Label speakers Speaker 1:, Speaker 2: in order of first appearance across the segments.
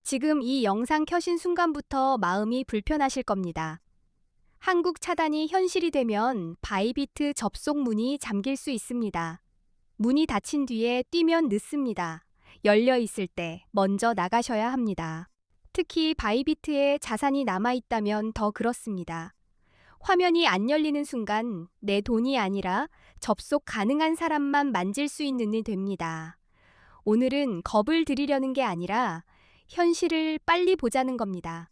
Speaker 1: 지금 이 영상 켜신 순간부터 마음이 불편하실 겁니다. 한국 차단이 현실이 되면 바이비트 접속 문이 잠길 수 있습니다. 문이 닫힌 뒤에 뛰면 늦습니다. 열려 있을 때 먼저 나가셔야 합니다. 특히 바이비트에 자산이 남아 있다면 더 그렇습니다. 화면이 안 열리는 순간 내 돈이 아니라 접속 가능한 사람만 만질 수 있는 일이 됩니다. 오늘은 겁을 드리려는 게 아니라 현실을 빨리 보자는 겁니다.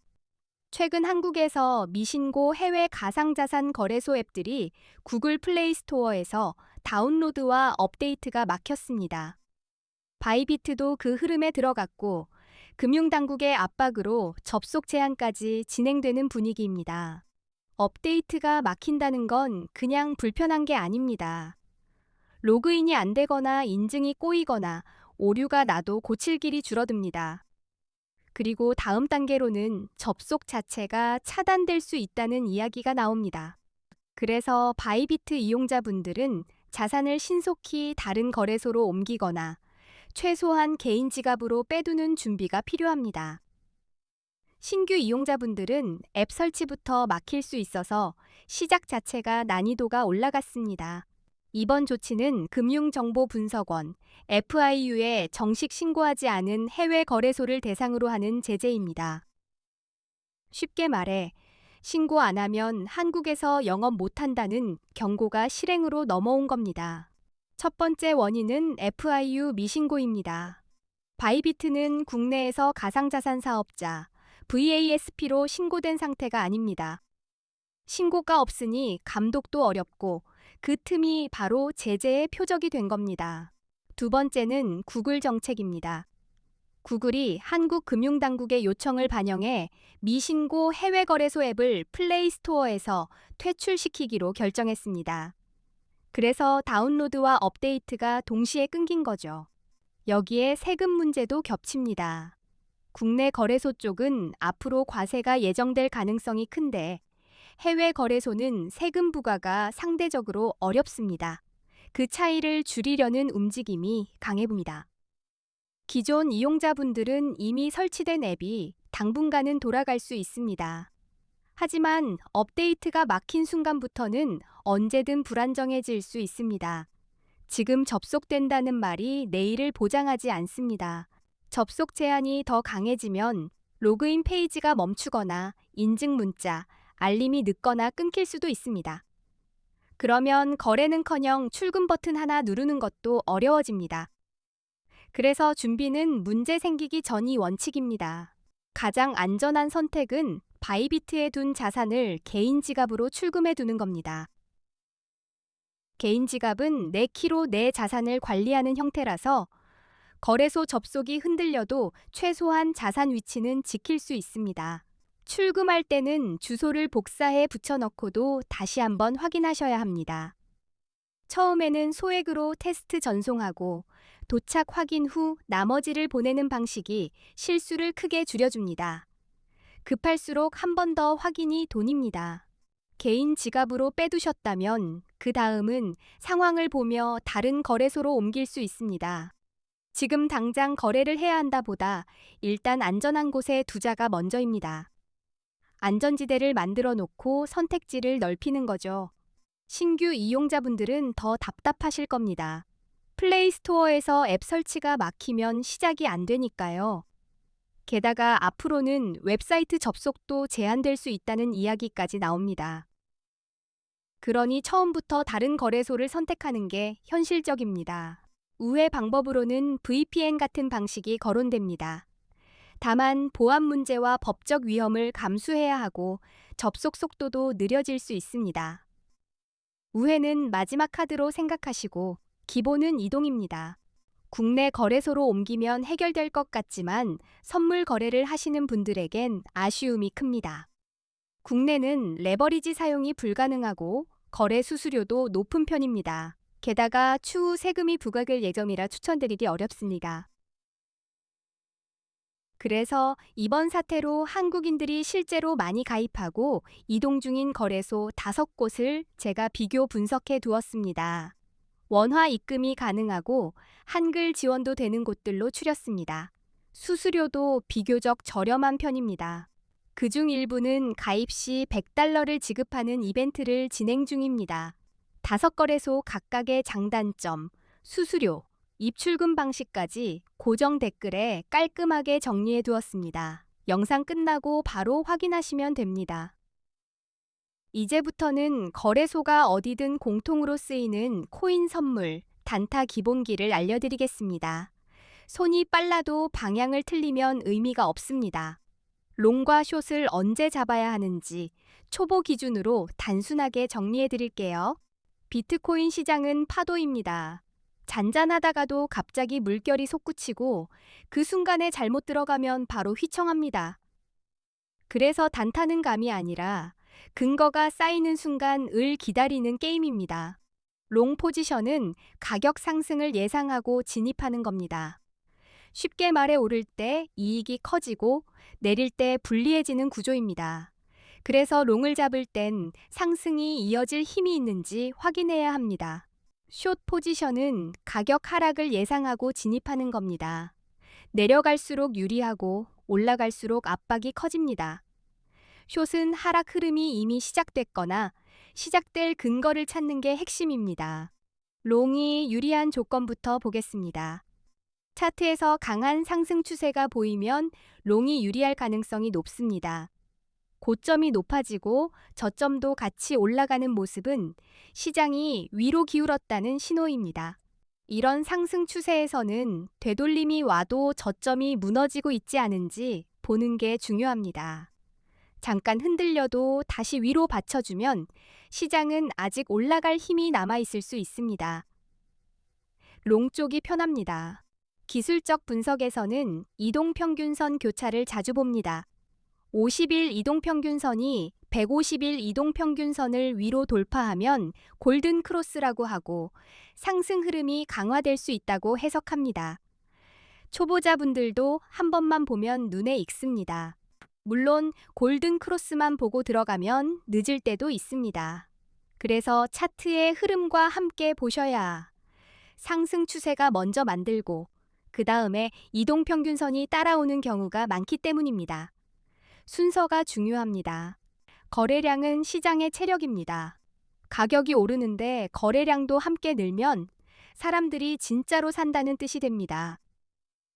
Speaker 1: 최근 한국에서 미신고 해외 가상자산 거래소 앱들이 구글 플레이 스토어에서 다운로드와 업데이트가 막혔습니다. 바이비트도 그 흐름에 들어갔고 금융당국의 압박으로 접속 제한까지 진행되는 분위기입니다. 업데이트가 막힌다는 건 그냥 불편한 게 아닙니다. 로그인이 안 되거나 인증이 꼬이거나 오류가 나도 고칠 길이 줄어듭니다. 그리고 다음 단계로는 접속 자체가 차단될 수 있다는 이야기가 나옵니다. 그래서 바이비트 이용자분들은 자산을 신속히 다른 거래소로 옮기거나 최소한 개인 지갑으로 빼두는 준비가 필요합니다. 신규 이용자분들은 앱 설치부터 막힐 수 있어서 시작 자체가 난이도가 올라갔습니다. 이번 조치는 금융정보분석원 FIU에 정식 신고하지 않은 해외 거래소를 대상으로 하는 제재입니다. 쉽게 말해 신고 안 하면 한국에서 영업 못한다는 경고가 실행으로 넘어온 겁니다. 첫 번째 원인은 FIU 미신고입니다. 바이비트는 국내에서 가상자산 사업자 VASP로 신고된 상태가 아닙니다. 신고가 없으니 감독도 어렵고 그 틈이 바로 제재의 표적이 된 겁니다. 두 번째는 구글 정책입니다. 구글이 한국금융당국의 요청을 반영해 미신고 해외거래소 앱을 플레이 스토어에서 퇴출시키기로 결정했습니다. 그래서 다운로드와 업데이트가 동시에 끊긴 거죠. 여기에 세금 문제도 겹칩니다. 국내 거래소 쪽은 앞으로 과세가 예정될 가능성이 큰데 해외 거래소는 세금 부과가 상대적으로 어렵습니다. 그 차이를 줄이려는 움직임이 강해 보입니다. 기존 이용자분들은 이미 설치된 앱이 당분간은 돌아갈 수 있습니다. 하지만 업데이트가 막힌 순간부터는 언제든 불안정해질 수 있습니다. 지금 접속된다는 말이 내일을 보장하지 않습니다. 접속 제한이 더 강해지면 로그인 페이지가 멈추거나 인증 문자, 알림이 늦거나 끊길 수도 있습니다. 그러면 거래는커녕 출금 버튼 하나 누르는 것도 어려워집니다. 그래서 준비는 문제 생기기 전이 원칙입니다. 가장 안전한 선택은 바이비트에 둔 자산을 개인 지갑으로 출금해 두는 겁니다. 개인 지갑은 내 키로 내 자산을 관리하는 형태라서 거래소 접속이 흔들려도 최소한 자산 위치는 지킬 수 있습니다. 출금할 때는 주소를 복사해 붙여넣고도 다시 한번 확인하셔야 합니다. 처음에는 소액으로 테스트 전송하고 도착 확인 후 나머지를 보내는 방식이 실수를 크게 줄여줍니다. 급할수록 한 번 더 확인이 돈입니다. 개인 지갑으로 빼두셨다면 그 다음은 상황을 보며 다른 거래소로 옮길 수 있습니다. 지금 당장 거래를 해야 한다 보다 일단 안전한 곳에 두자가 먼저입니다. 안전지대를 만들어 놓고 선택지를 넓히는 거죠. 신규 이용자분들은 더 답답하실 겁니다. 플레이 스토어에서 앱 설치가 막히면 시작이 안 되니까요. 게다가 앞으로는 웹사이트 접속도 제한될 수 있다는 이야기까지 나옵니다. 그러니 처음부터 다른 거래소를 선택하는 게 현실적입니다. 우회 방법으로는 VPN 같은 방식이 거론됩니다. 다만 보안 문제와 법적 위험을 감수해야 하고 접속 속도도 느려질 수 있습니다. 우회는 마지막 카드로 생각하시고 기본은 이동입니다. 국내 거래소로 옮기면 해결될 것 같지만 선물 거래를 하시는 분들에겐 아쉬움이 큽니다. 국내는 레버리지 사용이 불가능하고 거래 수수료도 높은 편입니다. 게다가 추후 세금이 부과될 예정이라 추천드리기 어렵습니다. 그래서 이번 사태로 한국인들이 실제로 많이 가입하고 이동 중인 거래소 5곳을 제가 비교 분석해 두었습니다. 원화 입금이 가능하고 한글 지원도 되는 곳들로 추렸습니다. 수수료도 비교적 저렴한 편입니다. 그중 일부는 가입 시 $100를 지급하는 이벤트를 진행 중입니다. 5거래소 각각의 장단점, 수수료, 입출금 방식까지 고정 댓글에 깔끔하게 정리해 두었습니다. 영상 끝나고 바로 확인하시면 됩니다. 이제부터는 거래소가 어디든 공통으로 쓰이는 코인 선물, 단타 기본기를 알려드리겠습니다. 손이 빨라도 방향을 틀리면 의미가 없습니다. 롱과 숏을 언제 잡아야 하는지 초보 기준으로 단순하게 정리해 드릴게요. 비트코인 시장은 파도입니다. 잔잔하다가도 갑자기 물결이 솟구치고 그 순간에 잘못 들어가면 바로 휘청합니다. 그래서 단타는 감이 아니라 근거가 쌓이는 순간 을 기다리는 게임입니다. 롱 포지션은 가격 상승을 예상하고 진입하는 겁니다. 쉽게 말해 오를 때 이익이 커지고 내릴 때 불리해지는 구조입니다. 그래서 롱을 잡을 땐 상승이 이어질 힘이 있는지 확인해야 합니다. 숏 포지션은 가격 하락을 예상하고 진입하는 겁니다. 내려갈수록 유리하고 올라갈수록 압박이 커집니다. 숏은 하락 흐름이 이미 시작됐거나 시작될 근거를 찾는 게 핵심입니다. 롱이 유리한 조건부터 보겠습니다. 차트에서 강한 상승 추세가 보이면 롱이 유리할 가능성이 높습니다. 고점이 높아지고 저점도 같이 올라가는 모습은 시장이 위로 기울었다는 신호입니다. 이런 상승 추세에서는 되돌림이 와도 저점이 무너지고 있지 않은지 보는 게 중요합니다. 잠깐 흔들려도 다시 위로 받쳐주면 시장은 아직 올라갈 힘이 남아있을 수 있습니다. 롱 쪽이 편합니다. 기술적 분석에서는 이동평균선 교차를 자주 봅니다. 50일 이동평균선이 150일 이동평균선을 위로 돌파하면 골든 크로스라고 하고 상승 흐름이 강화될 수 있다고 해석합니다. 초보자분들도 한 번만 보면 눈에 익습니다. 물론 골든 크로스만 보고 들어가면 늦을 때도 있습니다. 그래서 차트의 흐름과 함께 보셔야 상승 추세가 먼저 만들고 그 다음에 이동평균선이 따라오는 경우가 많기 때문입니다. 순서가 중요합니다. 거래량은 시장의 체력입니다. 가격이 오르는데 거래량도 함께 늘면 사람들이 진짜로 산다는 뜻이 됩니다.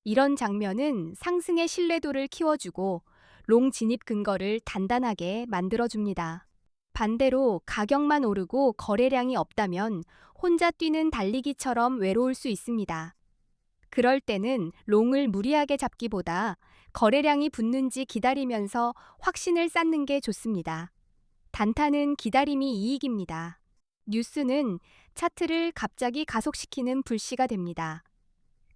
Speaker 1: 이런 장면은 상승의 신뢰도를 키워주고 롱 진입 근거를 단단하게 만들어줍니다. 반대로 가격만 오르고 거래량이 없다면 혼자 뛰는 달리기처럼 외로울 수 있습니다. 그럴 때는 롱을 무리하게 잡기보다 거래량이 붙는지 기다리면서 확신을 쌓는 게 좋습니다. 단타는 기다림이 이익입니다. 뉴스는 차트를 갑자기 가속시키는 불씨가 됩니다.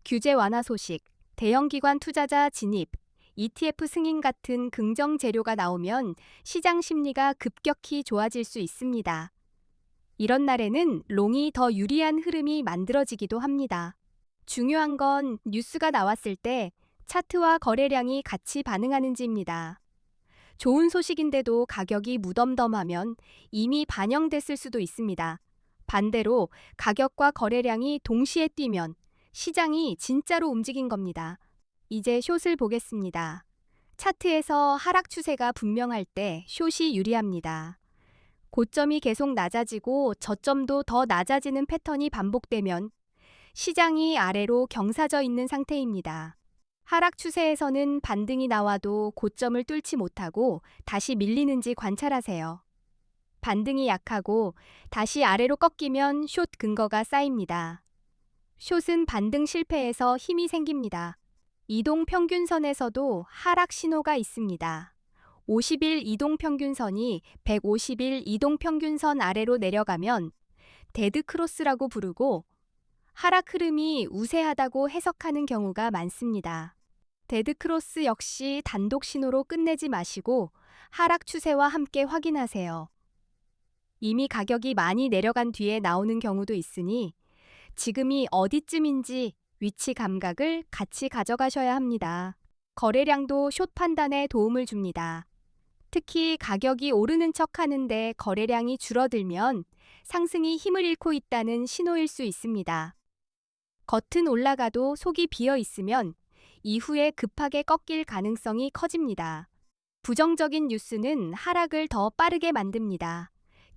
Speaker 1: 규제 완화 소식, 대형기관 투자자 진입, ETF 승인 같은 긍정 재료가 나오면 시장 심리가 급격히 좋아질 수 있습니다. 이런 날에는 롱이 더 유리한 흐름이 만들어지기도 합니다. 중요한 건 뉴스가 나왔을 때 차트와 거래량이 같이 반응하는지입니다. 좋은 소식인데도 가격이 무덤덤하면 이미 반영됐을 수도 있습니다. 반대로 가격과 거래량이 동시에 뛰면 시장이 진짜로 움직인 겁니다. 이제 숏을 보겠습니다. 차트에서 하락 추세가 분명할 때 숏이 유리합니다. 고점이 계속 낮아지고 저점도 더 낮아지는 패턴이 반복되면 시장이 아래로 경사져 있는 상태입니다. 하락 추세에서는 반등이 나와도 고점을 뚫지 못하고 다시 밀리는지 관찰하세요. 반등이 약하고 다시 아래로 꺾이면 숏 근거가 쌓입니다. 숏은 반등 실패에서 힘이 생깁니다. 이동 평균선에서도 하락 신호가 있습니다. 50일 이동 평균선이 150일 이동 평균선 아래로 내려가면 데드 크로스라고 부르고 하락 흐름이 우세하다고 해석하는 경우가 많습니다. 데드 크로스 역시 단독 신호로 끝내지 마시고 하락 추세와 함께 확인하세요. 이미 가격이 많이 내려간 뒤에 나오는 경우도 있으니 지금이 어디쯤인지 위치 감각을 같이 가져가셔야 합니다. 거래량도 숏 판단에 도움을 줍니다. 특히 가격이 오르는 척 하는데 거래량이 줄어들면 상승이 힘을 잃고 있다는 신호일 수 있습니다. 겉은 올라가도 속이 비어 있으면 이후에 급하게 꺾일 가능성이 커집니다. 부정적인 뉴스는 하락을 더 빠르게 만듭니다.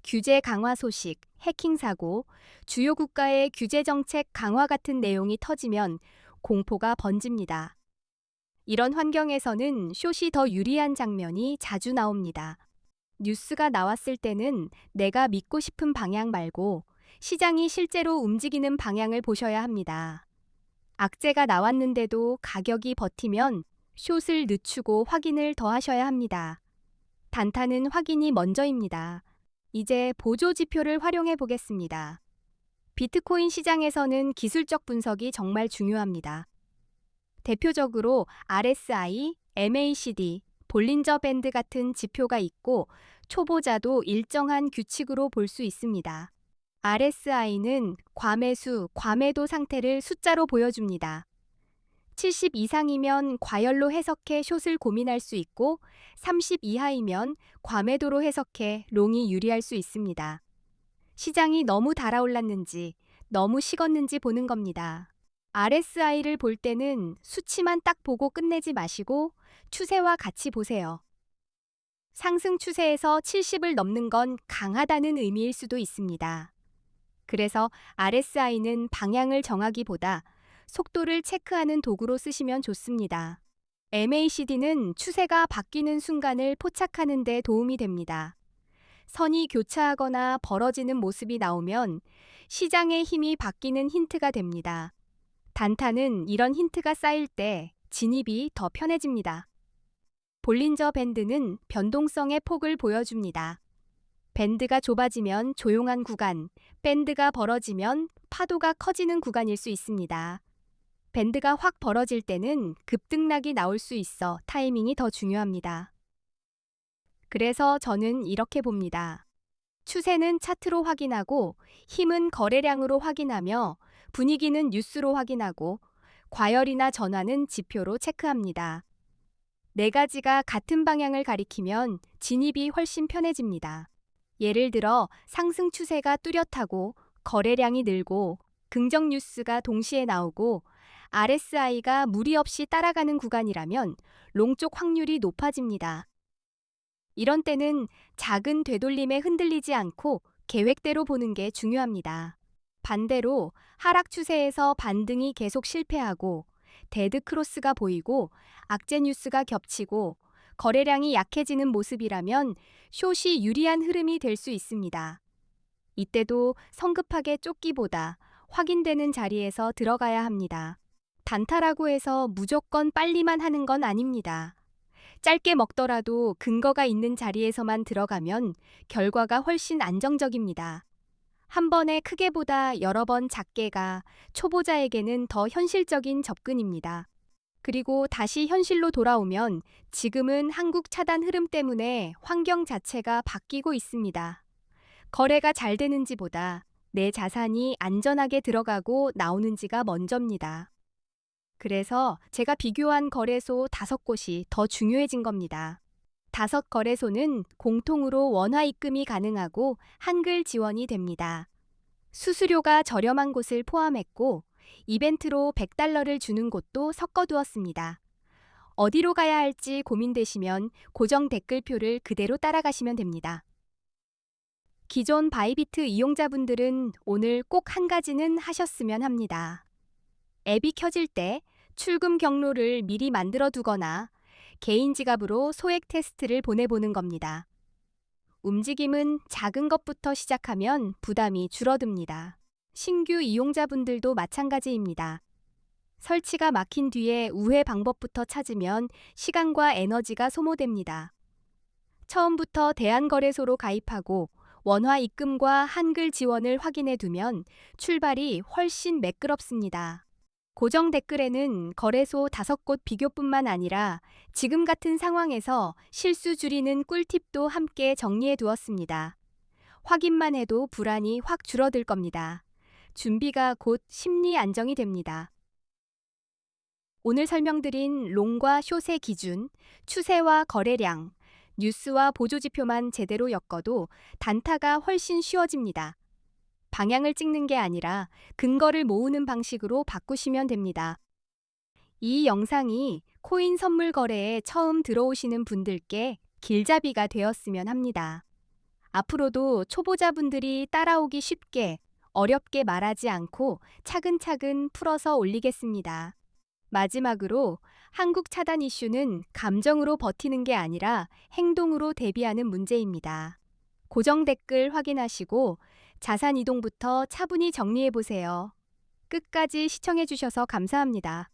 Speaker 1: 규제 강화 소식, 해킹 사고, 주요 국가의 규제 정책 강화 같은 내용이 터지면 공포가 번집니다. 이런 환경에서는 숏이 더 유리한 장면이 자주 나옵니다. 뉴스가 나왔을 때는 내가 믿고 싶은 방향 말고 시장이 실제로 움직이는 방향을 보셔야 합니다. 악재가 나왔는데도 가격이 버티면 숏을 늦추고 확인을 더 하셔야 합니다. 단타는 확인이 먼저입니다. 이제 보조 지표를 활용해 보겠습니다. 비트코인 시장에서는 기술적 분석이 정말 중요합니다. 대표적으로 RSI, MACD, 볼린저 밴드 같은 지표가 있고 초보자도 일정한 규칙으로 볼 수 있습니다. RSI는 과매수, 과매도 상태를 숫자로 보여줍니다. 70 이상이면 과열로 해석해 숏을 고민할 수 있고 30 이하이면 과매도로 해석해 롱이 유리할 수 있습니다. 시장이 너무 달아올랐는지, 너무 식었는지 보는 겁니다. RSI를 볼 때는 수치만 딱 보고 끝내지 마시고 추세와 같이 보세요. 상승 추세에서 70을 넘는 건 강하다는 의미일 수도 있습니다. 그래서 RSI는 방향을 정하기보다 속도를 체크하는 도구로 쓰시면 좋습니다. MACD는 추세가 바뀌는 순간을 포착하는 데 도움이 됩니다. 선이 교차하거나 벌어지는 모습이 나오면 시장의 힘이 바뀌는 힌트가 됩니다. 단타는 이런 힌트가 쌓일 때 진입이 더 편해집니다. 볼린저 밴드는 변동성의 폭을 보여줍니다. 밴드가 좁아지면 조용한 구간, 밴드가 벌어지면 파도가 커지는 구간일 수 있습니다. 밴드가 확 벌어질 때는 급등락이 나올 수 있어 타이밍이 더 중요합니다. 그래서 저는 이렇게 봅니다. 추세는 차트로 확인하고 힘은 거래량으로 확인하며 분위기는 뉴스로 확인하고 과열이나 전환은 지표로 체크합니다. 네 가지가 같은 방향을 가리키면 진입이 훨씬 편해집니다. 예를 들어 상승 추세가 뚜렷하고 거래량이 늘고 긍정 뉴스가 동시에 나오고 RSI가 무리 없이 따라가는 구간이라면 롱 쪽 확률이 높아집니다. 이런 때는 작은 되돌림에 흔들리지 않고 계획대로 보는 게 중요합니다. 반대로 하락 추세에서 반등이 계속 실패하고 데드 크로스가 보이고 악재 뉴스가 겹치고 거래량이 약해지는 모습이라면 숏이 유리한 흐름이 될 수 있습니다. 이때도 성급하게 쫓기보다 확인되는 자리에서 들어가야 합니다. 단타라고 해서 무조건 빨리만 하는 건 아닙니다. 짧게 먹더라도 근거가 있는 자리에서만 들어가면 결과가 훨씬 안정적입니다. 한 번에 크게보다 여러 번 작게가 초보자에게는 더 현실적인 접근입니다. 그리고 다시 현실로 돌아오면 지금은 한국 차단 흐름 때문에 환경 자체가 바뀌고 있습니다. 거래가 잘 되는지보다 내 자산이 안전하게 들어가고 나오는지가 먼저입니다. 그래서 제가 비교한 거래소 5곳이 더 중요해진 겁니다. 5거래소는 공통으로 원화 입금이 가능하고 한글 지원이 됩니다. 수수료가 저렴한 곳을 포함했고 이벤트로 $100를 주는 곳도 섞어두었습니다. 어디로 가야 할지 고민되시면 고정 댓글표를 그대로 따라가시면 됩니다. 기존 바이비트 이용자분들은 오늘 꼭 한 가지는 하셨으면 합니다. 앱이 켜질 때 출금 경로를 미리 만들어 두거나 개인 지갑으로 소액 테스트를 보내보는 겁니다. 움직임은 작은 것부터 시작하면 부담이 줄어듭니다. 신규 이용자분들도 마찬가지입니다. 설치가 막힌 뒤에 우회 방법부터 찾으면 시간과 에너지가 소모됩니다. 처음부터 대한거래소로 가입하고 원화 입금과 한글 지원을 확인해 두면 출발이 훨씬 매끄럽습니다. 고정 댓글에는 거래소 5곳 비교뿐만 아니라 지금 같은 상황에서 실수 줄이는 꿀팁도 함께 정리해 두었습니다. 확인만 해도 불안이 확 줄어들 겁니다. 준비가 곧 심리 안정이 됩니다. 오늘 설명드린 롱과 숏의 기준, 추세와 거래량, 뉴스와 보조지표만 제대로 엮어도 단타가 훨씬 쉬워집니다. 방향을 찍는 게 아니라 근거를 모으는 방식으로 바꾸시면 됩니다. 이 영상이 코인 선물 거래에 처음 들어오시는 분들께 길잡이가 되었으면 합니다. 앞으로도 초보자분들이 따라오기 쉽게 어렵게 말하지 않고 차근차근 풀어서 올리겠습니다. 마지막으로 한국 차단 이슈는 감정으로 버티는 게 아니라 행동으로 대비하는 문제입니다. 고정 댓글 확인하시고 자산 이동부터 차분히 정리해 보세요. 끝까지 시청해 주셔서 감사합니다.